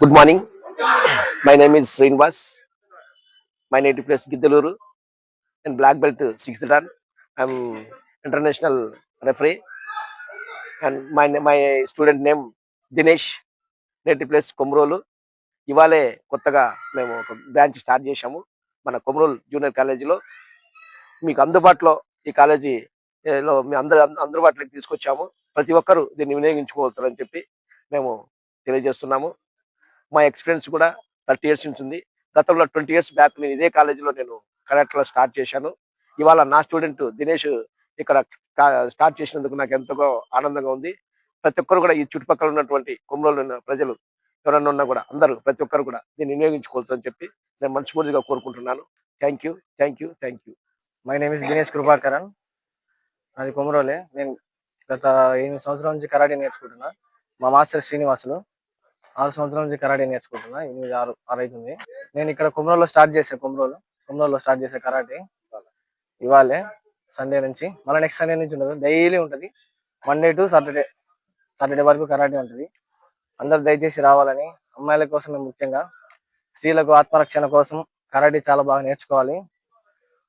Good morning. My name is Srinivas. My native place Giddaluru and black belt sixth dan. I'm international referee and my student name Dinesh. Native place Komarolu. ఇవాళే కొత్తగా మేము ఒక branch start చేశాము మన Komarolu junior కాలేజీలో. మీకు అందుబాటులో ఈ కాలేజీలో మీ అందుబాటులోకి తీసుకొచ్చాము. ప్రతి ఒక్కరూ దీన్ని వినియోగించుకోగలుగుతారని చెప్పి మేము తెలియజేస్తున్నాము. మా ఎక్స్పీరియన్స్ కూడా 30 ఇయర్స్ నుంచి ఉంది. గతంలో 20 ఇయర్స్ బ్యాక్ నేను ఇదే కాలేజీలో నేను కరాటేలో స్టార్ట్ చేశాను. ఇవాళ నా స్టూడెంట్ దినేష్ ఇక్కడ స్టార్ట్ చేసినందుకు నాకు ఎంతో ఆనందంగా ఉంది. ప్రతి ఒక్కరు కూడా ఈ చుట్టుపక్కల ఉన్నటువంటి కొమరోలు ఉన్న ప్రజలు ఎవరన్నా ఉన్నా కూడా అందరూ ప్రతి ఒక్కరు కూడా దీన్ని వినియోగించుకోవచ్చని చెప్పి నేను మనస్ఫూర్తిగా కోరుకుంటున్నాను. Thank you, thank you, thank you. My name is Dinesh Kripakaran. అది కొమరోలే. నేను గత 8 సంవత్సరాల నుంచి కరాటే నేర్చుకుంటున్నా. మా మాస్టర్ శ్రీనివాసులు 6 సంవత్సరాల నుంచి కరాటే నేర్చుకుంటున్నా. 8, 6 అవుతుంది. నేను ఇక్కడ కొమరోలో స్టార్ట్ చేసే కరాటే ఇవాళే సండే నుంచి. మళ్ళీ నెక్స్ట్ సండే నుంచి ఉండదు, డైలీ ఉంటుంది. మండే టు సాటర్డే వరకు కరాటే ఉంటుంది. అందరు దయచేసి రావాలని, అమ్మాయిల కోసమే ముఖ్యంగా, స్త్రీలకు ఆత్మరక్షణ కోసం కరాటే చాలా బాగా నేర్చుకోవాలి.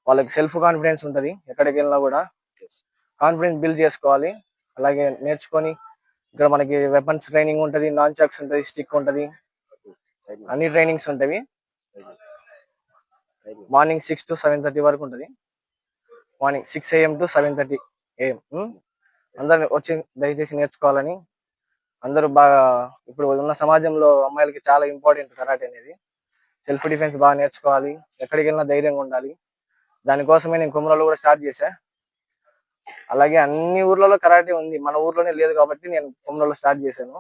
వాళ్ళకి సెల్ఫ్ కాన్ఫిడెన్స్ ఉంటుంది. ఎక్కడికి వెళ్ళినా కూడా కాన్ఫిడెన్స్ బిల్డ్ చేసుకోవాలి. అలాగే నేర్చుకొని ఇక్కడ మనకి వెపన్స్ ట్రైనింగ్ ఉంటుంది, నాన్ చాక్స్ ఉంటుంది, స్టిక్ ఉంటుంది, అన్ని ట్రైనింగ్స్ ఉంటాయి. మార్నింగ్ 6 to 7:30 వరకు ఉంటుంది. Morning 6 AM to 7:30 AM. అందరు వచ్చి దయచేసి నేర్చుకోవాలని. అందరూ బాగా, ఇప్పుడు ఉన్న సమాజంలో అమ్మాయిలకి చాలా ఇంపార్టెంట్ కరాటే అనేది. సెల్ఫ్ డిఫెన్స్ బాగా నేర్చుకోవాలి, ఎక్కడికి వెళ్ళినా ధైర్యంగా ఉండాలి. దానికోసమే నేను కొమరోలో కూడా స్టార్ట్ చేశా. అలాగే అన్ని ఊర్లలో కరాటే ఉంది, మన ఊర్లోనే లేదు కాబట్టి నేను కొమరోలో స్టార్ట్ చేశాను.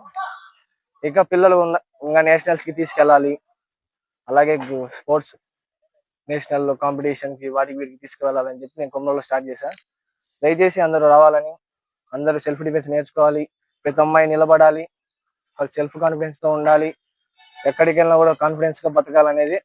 ఇక పిల్లలు ఇంకా నేషనల్స్ కి తీసుకెళ్ళాలి, అలాగే స్పోర్ట్స్ నేషనల్ కాంపిటీషన్ కి వాటికి వీటికి తీసుకువెళ్ళాలని చెప్పి నేను కొమరోలో స్టార్ట్ చేశాను. దయచేసి అందరూ రావాలని, అందరూ సెల్ఫ్ డిఫెన్స్ నేర్చుకోవాలి. ప్రతి అమ్మాయి నిలబడాలి, సెల్ఫ్ కాన్ఫిడెన్స్ తో ఉండాలి, ఎక్కడికి వెళ్ళినా కూడా కాన్ఫిడెన్స్ గా బతకాలనేది